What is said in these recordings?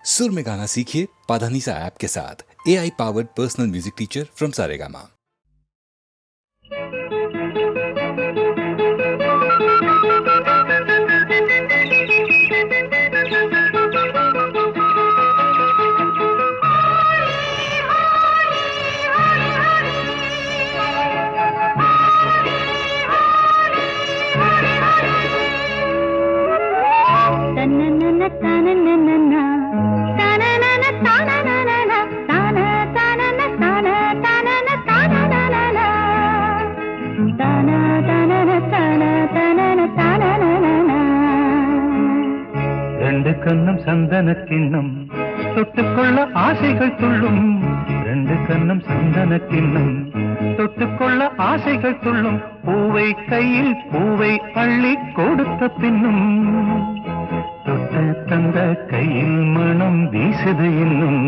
सुर में गाना सीखिए पाधानीसा ऐप के साथ। AI powered personal music teacher from Saregama. கண்ணம் சந்தன கிண்ணம் தொட்டுக்கொள்ள ஆசைகள் துள்ளும். ரெண்டு கண்ணம் சந்தன கிண்ணம் தொட்டுக்கொள்ள ஆசைகள் துள்ளும். பூவை கையில் பூவை அள்ளி கொடுத்த பின்னும் தொட்டு தந்த கையில் மனம் வீசுது இன்னும்.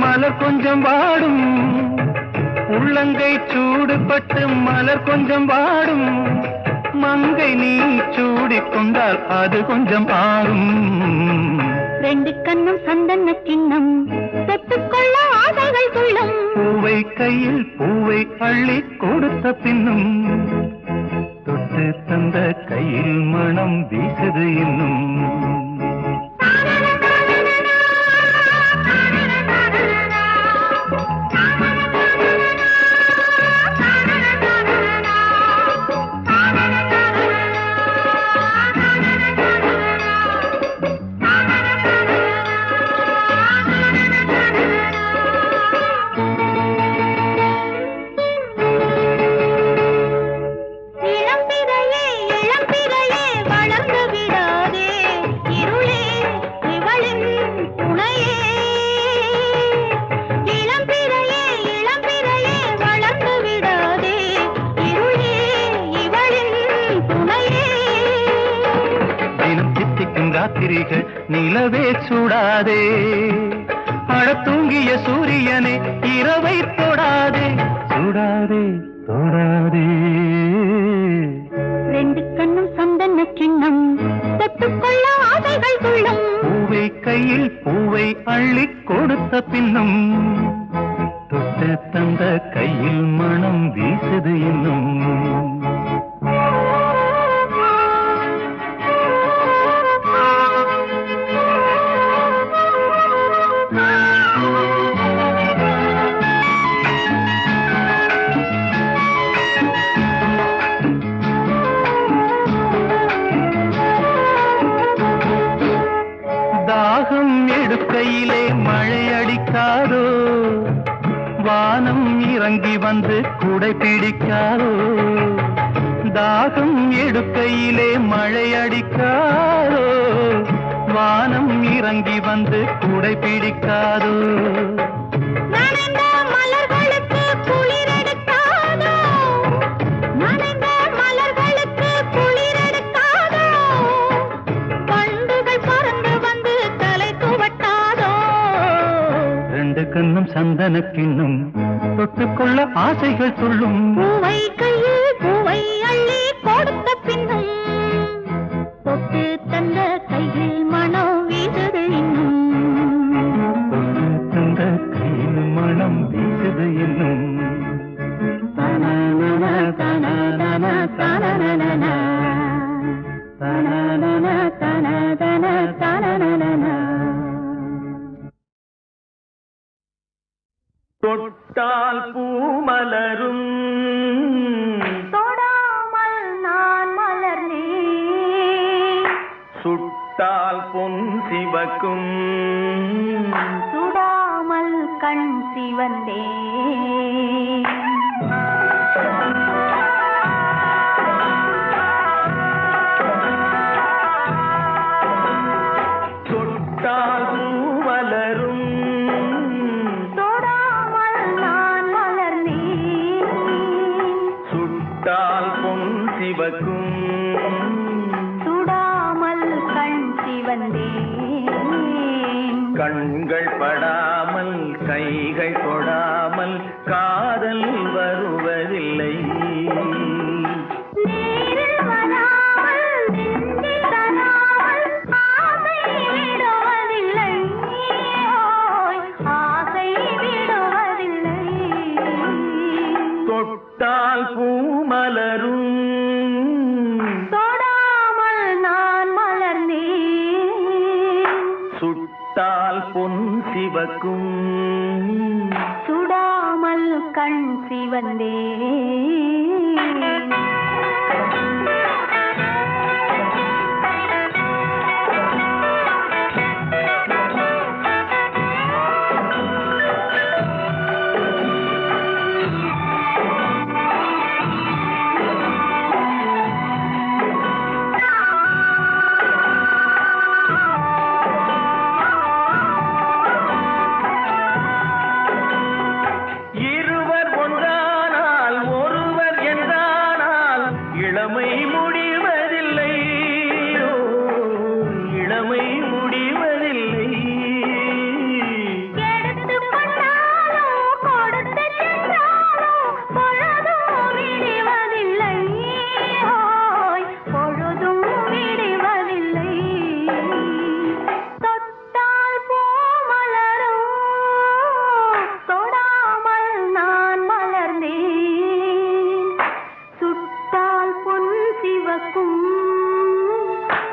மலர் கொஞ்சம் வாடும், உள்ளங்கை சூடுபட்டு மலர் கொஞ்சம் வாடும். மங்கை நீ சூடிக்கொண்டால் அது கொஞ்சம் ஆறும். ரெண்டு கண்ணும் சந்தன கிண்ணம் தொட்டுக்கொள்ள ஆசைகள் துள்ளும். பூவை கையில் பூவை அள்ளி கொடுத்த பின்னும் தொட்டு தந்த கையில் மனம் வீசுது இன்னும். நிலவே சூடாதே, அழ தூங்கிய சூரியனே இரவை தொடாதே, சூடாதே தொடாதே. ரெண்டு கண்ணும் சந்தன கிண்ணம் தொட்டுக்கொள்ள ஆசைகள் துள்ளும். பூவை கையில் பூவை அள்ளி கொடுத்த பின்னும் தொட்டு தந்த கையில் மனம் வீசுது இன்னும். கையிலே மழை அடிக்காதோ, வானம் இறங்கி வந்து குடை பிடிக்காதோ. தாகம் எடுக்கையிலே மழை அடிக்காதோ, வானம் இறங்கி வந்து குடை பிடிக்காதோ. கண்ணும் சந்தன கிண்ணம் தொட்டுக்கொள்ள ஆசைகள் துள்ளும். பூவை கையில் பூவை அள்ளி கொடுத்த பின்னும் தொட்டு தந்த கையில் மனம் வீசுது இன்னும். தொட்டு தந்த கையில் மனம் வீசுது இன்னும். தனனன தனனன தனனன தனனன தனனன தனனன. தொட்டால் பூமலரும், தொடாமல் நான் மலர்ந்தே. சுட்டால் பொன் சிவக்கும், சுடாமல் கண் கண் சிவந்தே சுடாமல் கண் சிவந்தே கண்கள் படாமல் கைகள் தொடாமல் காதல் வருவதில்லை தொட்டால் பூ மலரும் சுட்டால் பொன் சிவக்கும் சுடாமல் கண் சிவந்தே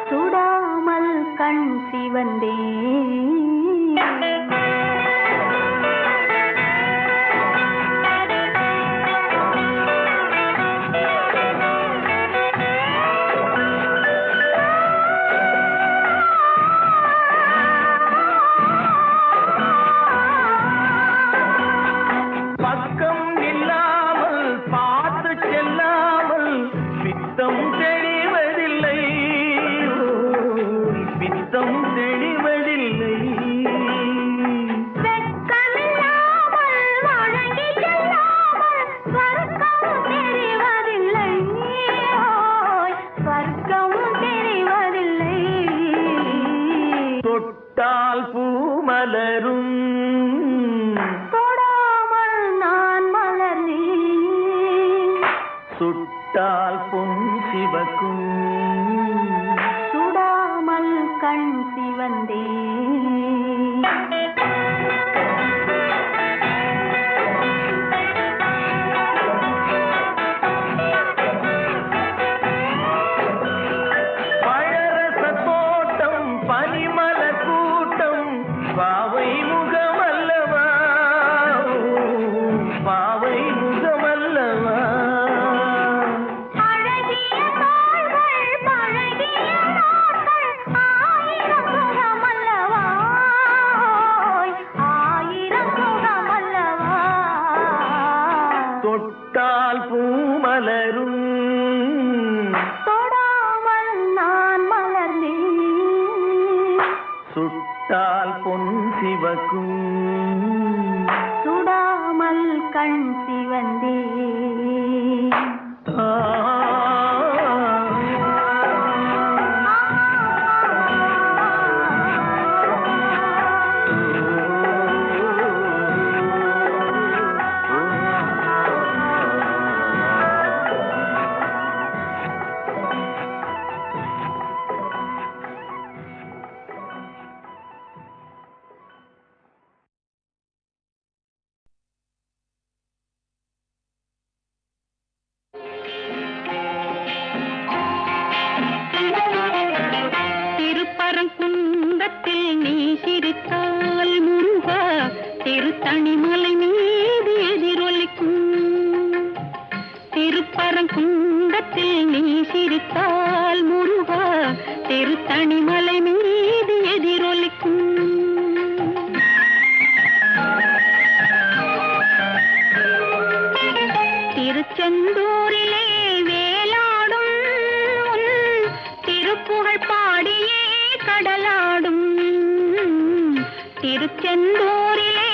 சுடாமல் கண் சிவந்தே பக்கம் இல்லாமல் பார்த்து செல்லாமல் பித்தம் தெளிவதில்லை பித்தம் தெளிவதில்லை வெட்கமில்லாமல் வணங்கி செல்லாமல் ஸ்வர்க்கம் தெரிவதில்லை ஸ்வர்க்கம் தெரிவதில்லை தொட்டால் பூ மலரும் தொடாமல் நான் மலர்ந்தேன் சுட்டால் பொன் சிவக்கும் சுடாமல் கண் சிவந்தே பழரச தோட்டம் பனிமல கூட்டம் பாவை முகமல்லவா பாவை முகமல்லவா அழகிய தாள்கள் பழகிய நாட்கள் ஆயிரம் சுகமல்லவா ஆயிரம் சுகமல்லவா தொட்டால் பூ மலரும் தொடாமல் நான் மலர்ந்தேன் சுட்டால் பொன் சிவக்கும் சுடாமல் கண் சிவந்தே ஆ திருப்பரங்குன்றத்தில் நீ சிரித்தால் முருகா திருத்தணிமலை மீது எதிரொலிக்கும் திருப்பரங்குன்றத்தில் நீ சிரித்தால் முருகா திருத்தணிமலை மீது எதிரொலிக்கும் திருச்செந்தூரிலே வேலாடும் உன் திருப்புகழ் பாடியே கடலாடும். திருச்செந்தூரிலே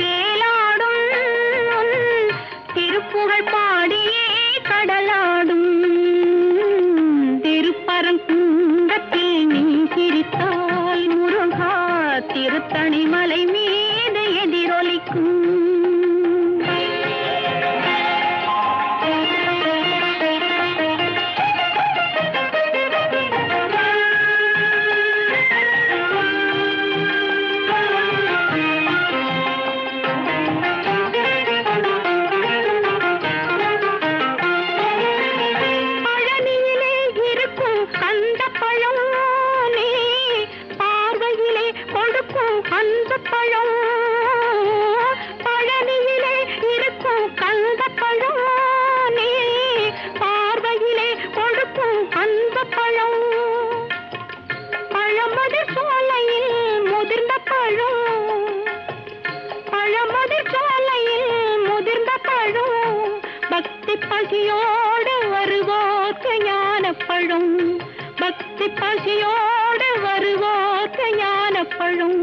வேலாடும் உன் திருப்புகழ் பாடியே கடலாடும். திருப்பரங்குன்றத்தில் நீ சிரித்தால் முருகா திருத்தணிமலை மீது எதிரொலிக்கும். பசியோடு வருவோர்க்கு ஞானப்பழும், பக்தி பசியோடு வருவோர்க்கு ஞானப்பழும்.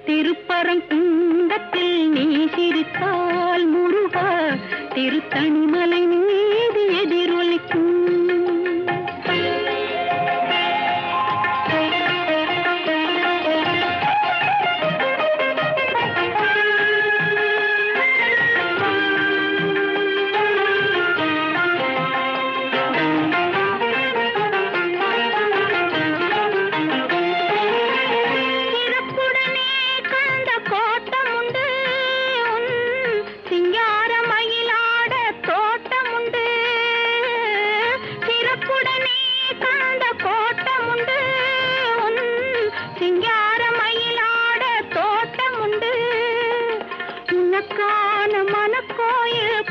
திருப்பரங்குன்றத்தில் நீ சிரித்தால் முருகா திருத்தணிமலை மீது எதிரொலிக்கும்.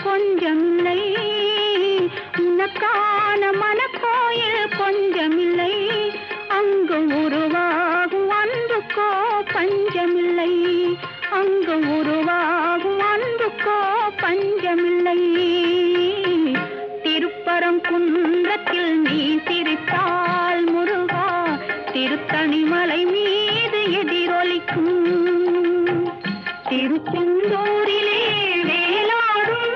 கொஞ்சமில்லை உனக்கான மனக்கோயில் கொஞ்சமில்லை, அங்கு உருவாகும் அன்புக்கோ பஞ்சமில்லை, அங்கு உருவாகும் அன்புக்கோ பஞ்சமில்லை. திருப்பரங்குன்றத்தில் நீ சிரித்தால் முருகா திருத்தணிமலை மீது எதிரொலிக்கும். திருச்செந்தூரிலே வேலாடும்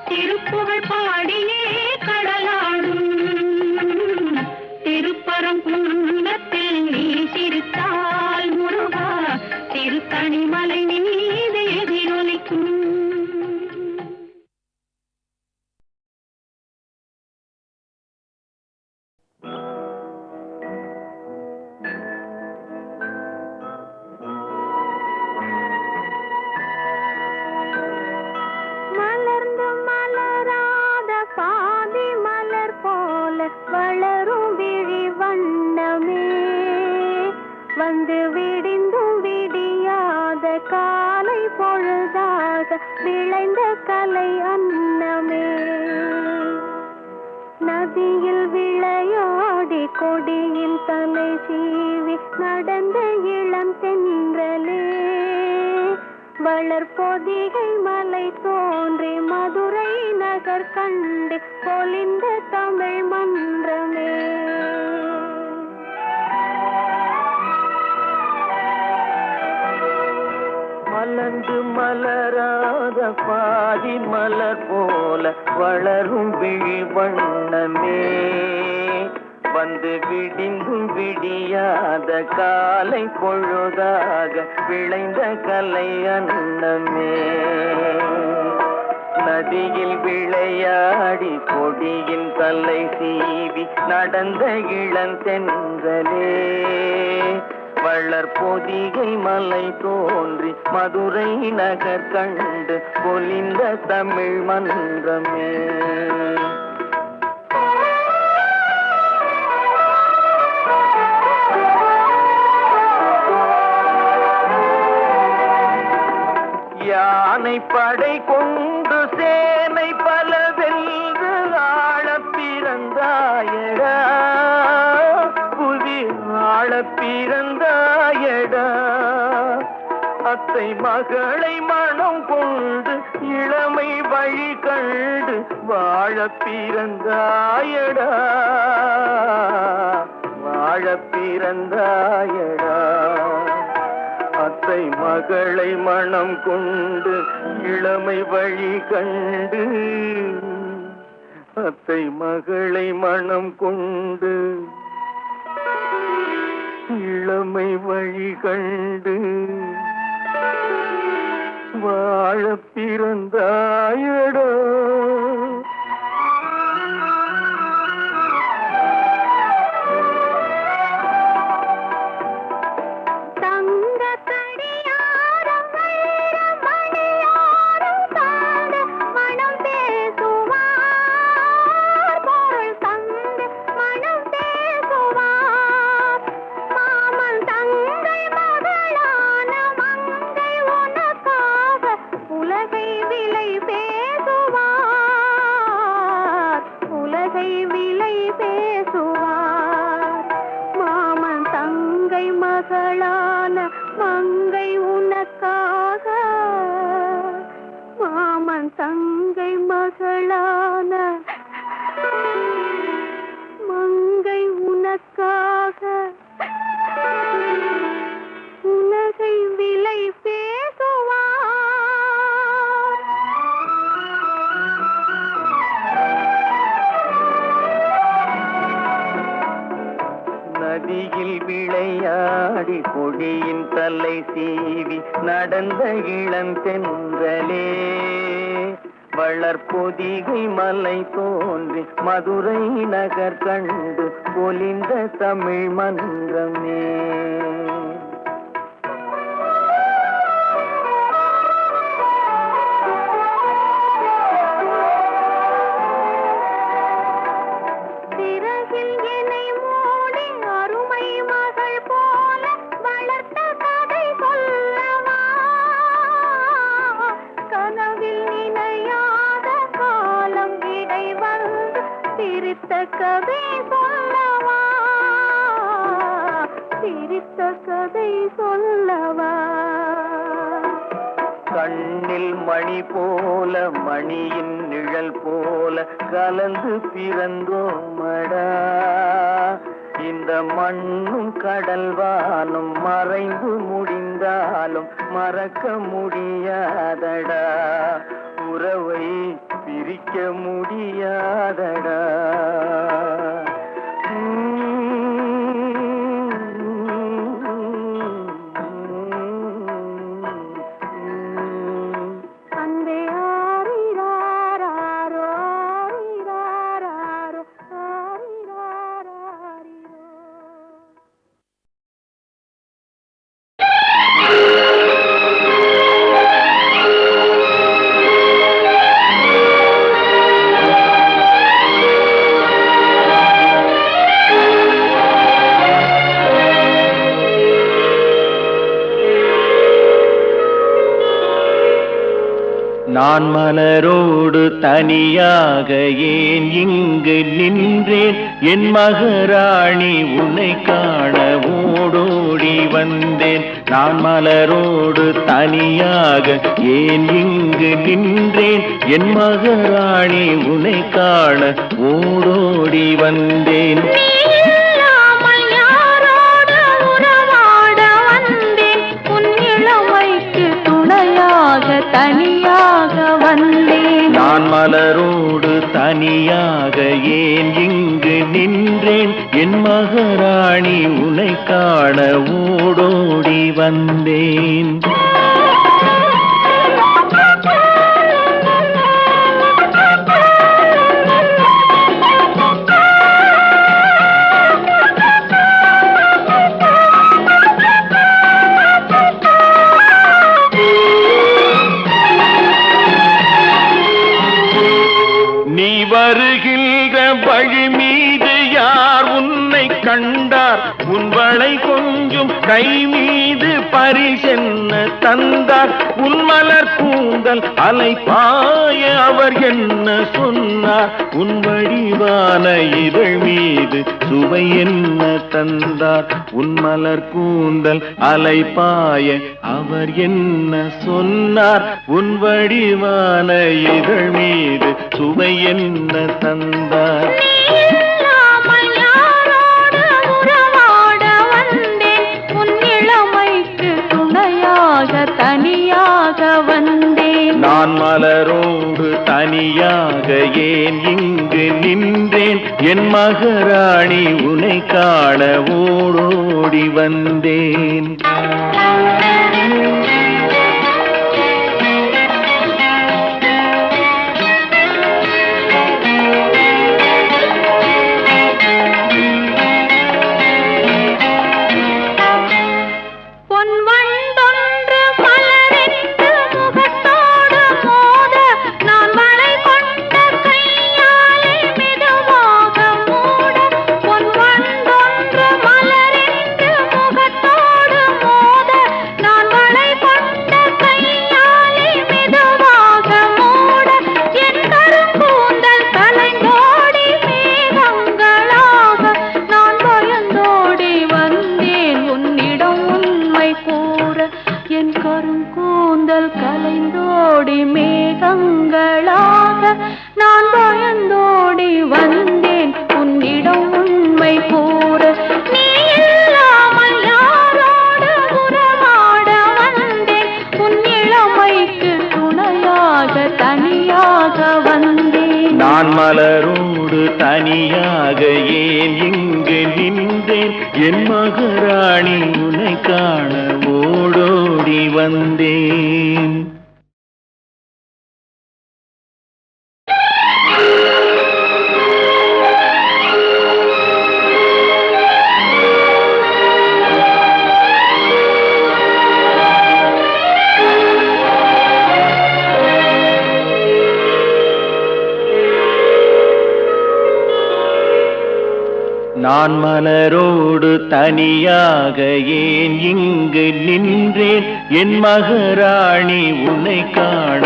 திருப்புகழ் பாடியே கடலாடும். திருப்பரங்குன்றத்தில் நீ சிரித்தால் முருகா திருத்தணிமலை மீது எதிரொலிக்கும். வளரும் விழி வண்ணமே வந்து விடிந்தும் விடியாத காலை பொழுதாக விளைந்த கலை அன்னமே. நதியில் விளையாடி கொடியில் தலை சீவி நடந்த இளம் தென்றலே, வளர்பொதிகை மலை தோன்றி மதுரை நகர் கண்டு பொலிந்த தமிழ் மன்றமே. மலர்ந்து மலராத பாதி மலர் போல வளரும் விழி வண்ணமே வந்து விடிந்தும் விடியாத காலை பொழுதாக விளைந்த கலை அன்னமே. நதியில் விளையாடி கொடியின் தலை சீவி நடந்த இளந்தென்றலே, வளர்பொதிகை மலை தோன்றி மதுரை நகர் கண்டு பொலிந்த தமிழ் மன்றமே. யானை படை கொண்டு சேனை பல வென்று ஆள பிறந்தாயடா, புவி ஆள பிறந்தாயடா. அத்தை மகளை மனம் கொண்டு இளமை வழி கண்டு வாழ பிறந்தாயடா வாழ பிறந்தாயடா அத்தை மகளை மனம் கொண்டு இளமை வழி கண்டு அத்தை மகளை மனம் கொண்டு இளமை வழி கண்டு வாழ பிறந்தாயடா மங்கை உனக்காக மாமன் தங்கை மகளான மங்கை உனக்காக உலகை விலை பேசுவார் நதியில் விளையாடி கொடியின் தலை சீவி நடந்த இளம் தென்றலே வளர்பொதிகை மலை தோன்றி மதுரை நகர் கண்டு பொலிந்த தமிழ் மன்றமே கதை சொல்லவா சிரித்த கதை சொல்லவா கண்ணில் மணி போல மணியின் நிழல் போல கலந்து பிறந்தோமடா இந்த மண்ணும் கடல்வானும் மறைந்து முடிந்தாலும் மறக்க முடியாதடா உறவை பிரிக்க முடியாதடா அன்பே ஆரிராரோ ஆரிராரோ ஆரிராரோ நான் மலரோடு தனியாக ஏன் இங்கு நின்றேன் என் மகராணி உன்னை காண ஓடோடி வந்தேன் நான் மலரோடு தனியாக ஏன் இங்கு நின்றேன் என் மகராணி உன்னை காண ஓடோடி வந்தேன் தனியாக வந்தேன் நான் மலரோடு தனியாக ஏன் இங்கு நின்றேன் என் மகராணி உன்னை காண ஓடோடி வந்தேன் வருகின்ற வழி மீது யார் உன்னை கண்டார் உன் வளை கொஞ்சம் கை மீது பரிசென்ன தந்தார் உன் மலர் கூந்தல் அலைபாய அவர் என்ன சொன்னார் உன் வடிவான இதழ் மீது சுவை என்ன தந்தார் உன் மலர் கூந்தல் அலைபாய அவர் என்ன சொன்னார் உன் வடிவான இதழ் மீது சுவை என்ன தந்தார் தனியாக வந்தேன் நான் மலரோடு தனியாக ஏன் இங்கு நின்றேன் என் மகாராணி உன்னை காண ஓடோடி வந்தேன் கலைந்தோடி மேகங்களாக நான் பயந்தோடி வந்தேன் உன்னிடம் உண்மை கூற நீ இல்லாமல் யாரோடு உறவாட வந்தேன் உன் இளமைக்கு துணையாக தனியாக வந்தேன் நான் மலரோடு தனியாக ஏன் இங்கு நின்றேன் என் மகாராணி உன்னை காண ஓடோடி வந்தேன் நான் மலரோடு தனியாக ஏன் இங்கு நின்றேன் என் மகாராணி உன்னை காண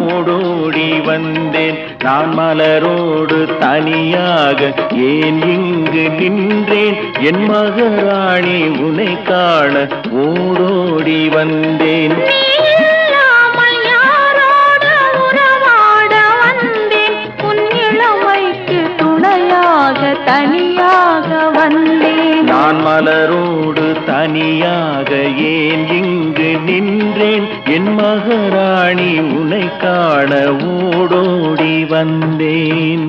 ஓடோடி வந்தேன் நான் மலரோடு தனியாக ஏன் இங்கு நின்றேன் என் மகாராணி உன்னை காண ஓடோடி வந்தேன் தனியாக வந்தேன் நான் மலரோடு தனியாக ஏன் இங்கு நின்றேன் என் மகாராணி உன்னை காண ஓடோடி வந்தேன்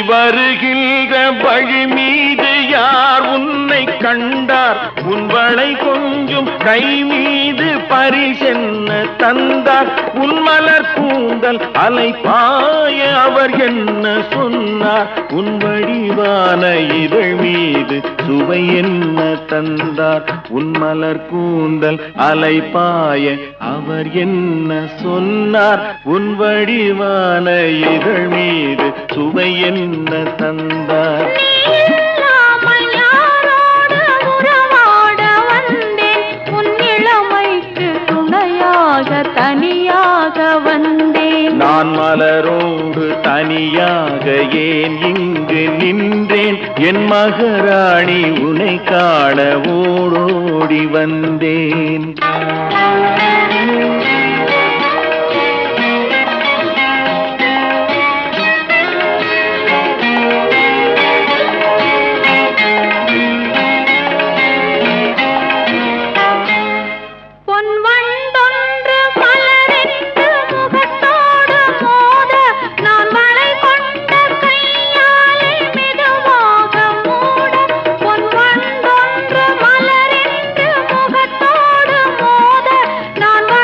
வருகின்ற வழி மீது யார் உன்னை கண்டார் உன் வளை கொஞ்சம் கை மீது பரிசென்ன தந்தார் உன் மலர் கூந்தல் அலைபாய அவர் என்ன சொன்னார் உன் வடிவான இதழ் மீது சுவை என்ன தந்தார் உன் மலர் கூந்தல் அலைபாய அவர் என்ன சொன்னார் உன் வடிவான இதழ் மீது சுவை என்ன தந்தார் தனியாக வந்தேன் நான் மலரோடு தனியாக ஏன் இங்கு நின்றேன் என் மகாராணி உன்னை காண ஓடோடி வந்தேன் நான்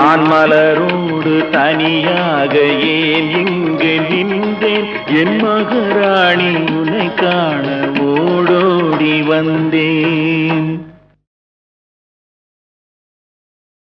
நான் மலரோடு தனியாக ஏன் இங்கு நின்றேன் என் மகராணி உன்னை காண